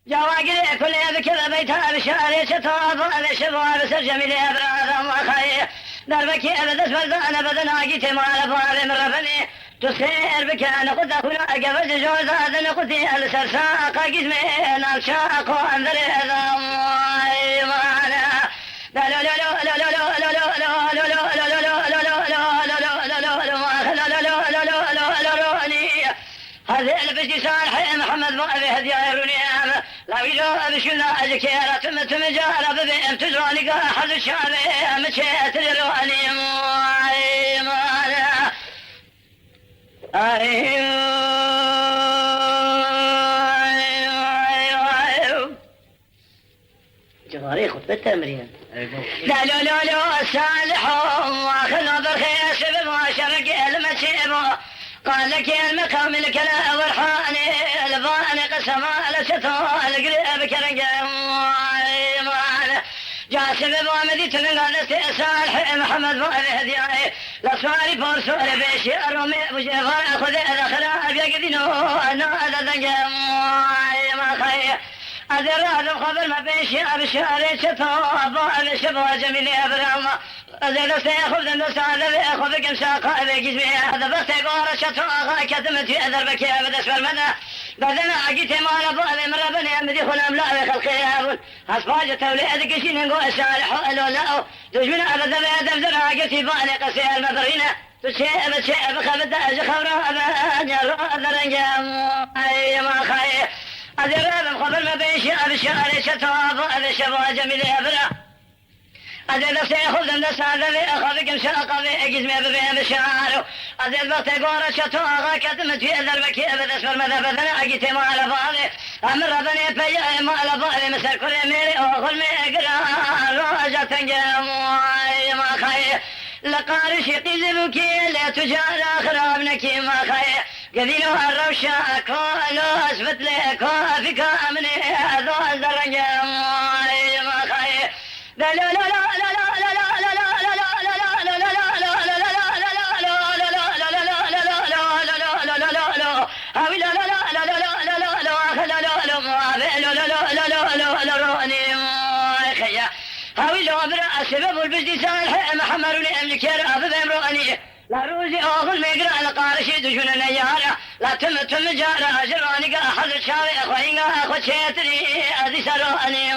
جواقري كل بكذا بيتها بشاري شطاب بشبوها بسر جميلي أبراد وخير دربك أبدا سفردان أبدا ناقيتي مال فارم رفني تسير بك أنا قد أكون أقفز جوزات نقطي السرساق قسمي نالشاق وأنذر إذا مانا لا لا لا لا لا لا لا لا هذا البشي صالح محمد مؤذي هدي يروني لا يجوا بشنا أذكيرة تم جارة ببيم تجراني قاحد الشامي مشيت للواني مانا جواري خطبة التمرين لا لا لا لا صالحهم واخذوا بالخير سبب وشرق المسيب قال لك يا المقام لك لا ورحاني الباني قسم على ستو القريب كرقم جاء سبب ومدي تنقل صالح محمد فؤاد هدياي لصواري فورسوري بيشي الرومي بجيفار خذ الخلاف يقدنو انو هذا ذنقم ما خير أدر هذا الخبر ما بيشي أبشاري شتو أبو شبه جميل أبرام أدر سيأخذ الناس هذا بيأخذ كم ساقا بيجيز بيه هذا بس يقول شتو أخا كتمت في أدر بكي أبدا أسفل مدى بعدنا عقيت ما أبو أبي من ربني أمدي خلام لا بخلقي أبون أصفاج تولي أدقشين نقول سالح ألو لا تجمنا أبدا بأدب ذر عقيتي بالي قسي المبرين تشيء بخبت أجي خبره أبا جرو أذر انجام أي ما خير أدرى الخبر ما بيشي أبشاري شتواب أبشبه جميل أبرا أدرى سيخذ الناس هذا بأخذ كم شاقة بأجزمي ببين بشعاره أدرى بغت قورة شتوها كتمت في ذربك أبدا اسفر مذابثنا أجيتي ما على فاضي أمر ربني بيئي ما على فاضي مسر كل ميري أخل ميقرا روجة تنجم ما خير لقارش قذبك لا تجال آخر ابنك ما خير قذينو الروشة كولو أثبت لك وفي كامني هذا الزرنجة ما خير لا لا لا لا لا لا لا هاوي لو أبرأ سبب البزدي صالح محمر لأملك يرأى بامرؤني لا روزي أخذ ميقرأ لقارشي دجون نيارة لا تم جارة أجراني أحد الشاوي أخوين أخذ شيتري أذي سروني